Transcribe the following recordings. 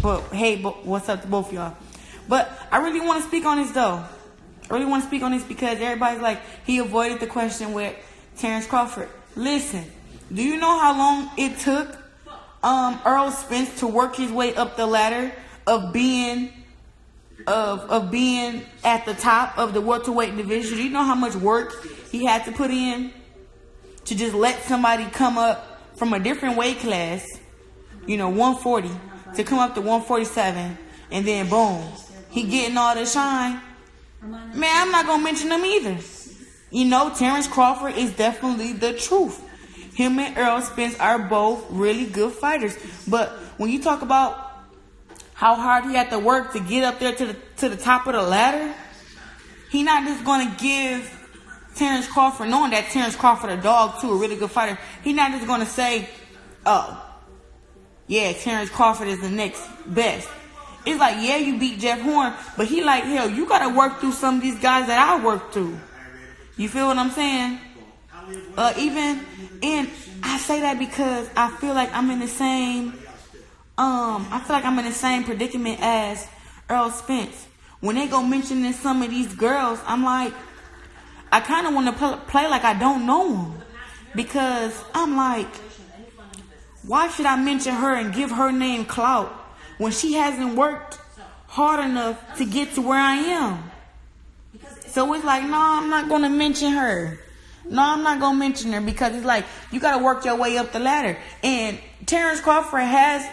But hey, what's up to both of y'all? But I really want to speak on this though. I really want to speak on this because everybody's like, he avoided the question with Terence Crawford. Listen, do you know how long it took Errol Spence to work his way up the ladder of being at the top of the welterweight division? Do you know how much work he had to put in to just let somebody come up from a different weight class, 140, to come up to 147, and then boom, he getting all the shine? Man, I'm not going to mention them either. Terence Crawford is definitely the truth. Him and Errol Spence are both really good fighters. But when you talk about how hard he had to work to get up there to the top of the ladder, he not just going to give Terence Crawford, knowing that Terence Crawford a dog too, a really good fighter, he not just going to say, oh, yeah, Terence Crawford is the next best. It's like, yeah, you beat Jeff Horn, but he like, hell, you got to work through some of these guys that I worked through. You feel what I'm saying? And I say that because I feel like I'm in the same, predicament as Errol Spence. When they go mentioning some of these girls, I'm like, I kind of want to play like I don't know them, because I'm like, why should I mention her and give her name clout when she hasn't worked hard enough to get to where I am? So it's like, no, I'm not going to mention her. No, I'm not going to mention her, because it's like, you got to work your way up the ladder. And Terence Crawford has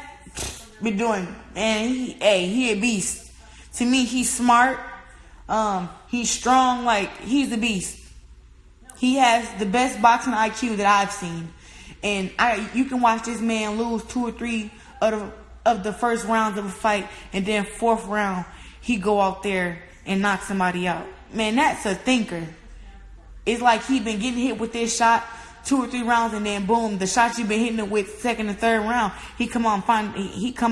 been doing, and he a beast. To me, he's smart. He's strong. Like, he's a beast. He has the best boxing IQ that I've seen. And you can watch this man lose 2 or 3 of the first rounds of a fight, and then 4th round, he go out there and knock somebody out. Man, that's a thinker. It's like he been getting hit with this shot 2 or 3 rounds, and then boom, the shot you've been hitting it with 2nd and 3rd round, he come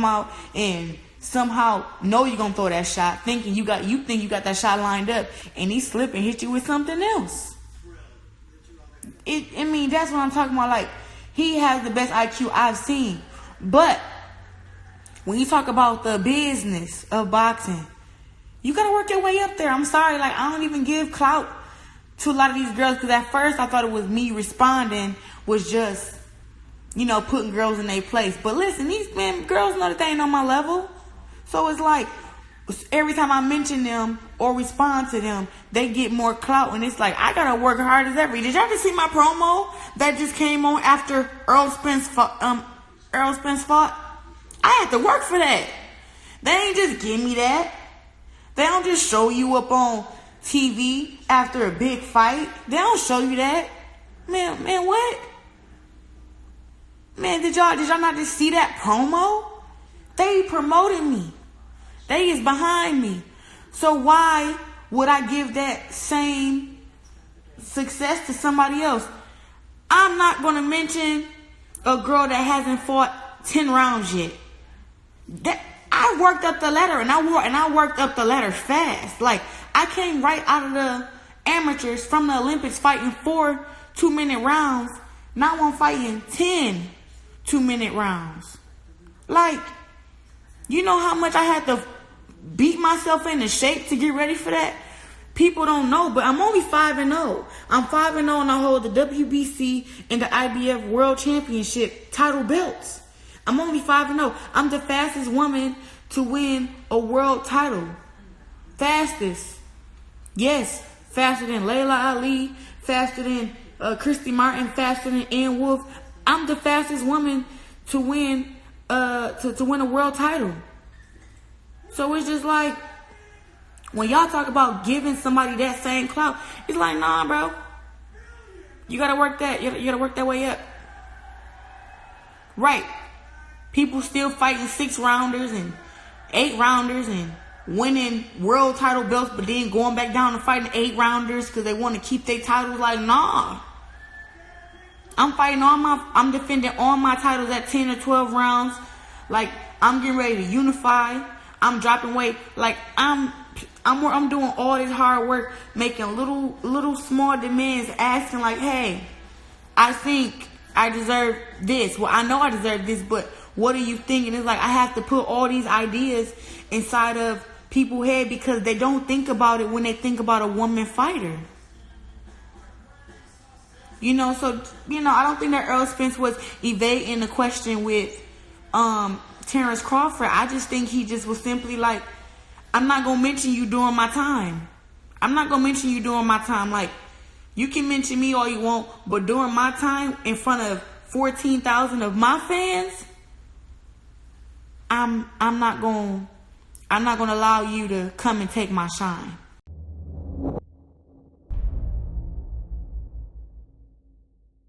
out and somehow know you're gonna throw that shot, thinking you think you got that shot lined up, and he slip and hit you with something else. That's what I'm talking about. Like, he has the best IQ I've seen. But when you talk about the business of boxing, you gotta work your way up there. I'm sorry, like, I don't even give clout to a lot of these girls, because at first I thought it was me responding was just, putting girls in their place. But listen, these girls know that they ain't on my level. So it's like, every time I mention them or respond to them, they get more clout, and it's like, I gotta work hard as ever. Did y'all just see my promo that just came on after Errol Spence fought? I had to work for that. They ain't just give me that. They don't just show you up on TV after a big fight. They don't show you that. Man, what? Man, did y'all not just see that promo? They promoted me. They is behind me. So why would I give that same success to somebody else? I'm not going to mention a girl that hasn't fought 10 rounds yet. I worked up the ladder, and I worked up the ladder fast. Like, I came right out of the amateurs from the Olympics fighting 4 2-minute rounds. Now I'm fighting 10 2-minute rounds. Like, you know how much I had to beat myself into shape to get ready for that? People don't know, but I'm only 5-0. I'm 5-0, and I hold the WBC and the IBF World Championship title belts. I'm only 5-0. I'm the fastest woman to win a world title. Fastest. Yes, faster than Layla Ali, faster than Christy Martin, faster than Ann Wolfe. I'm the fastest woman to win to win a world title. So it's just like, when y'all talk about giving somebody that same clout, it's like, nah, bro. You gotta work that. You gotta work that way up. Right. People still fighting 6-rounders and 8-rounders and winning world title belts, but then going back down and fighting 8-rounders because they want to keep their titles. Like, nah. I'm defending all my titles at 10 or 12 rounds. Like, I'm getting ready to unify. I'm dropping weight. Like, I'm doing all this hard work, making little small demands, asking like, hey, I think I deserve this. Well, I know I deserve this, but What are you thinking? It's like I have to put all these ideas inside of people's head because they don't think about it when they think about a woman fighter. You know, so, you know, I don't think that Errol Spence was evading the question with Terence Crawford. I just think he just was simply like, I'm not going to mention you during my time. I'm not going to mention you during my time. Like, you can mention me all you want, but during my time, in front of 14,000 of my fans, I'm not going to allow you to come and take my shine.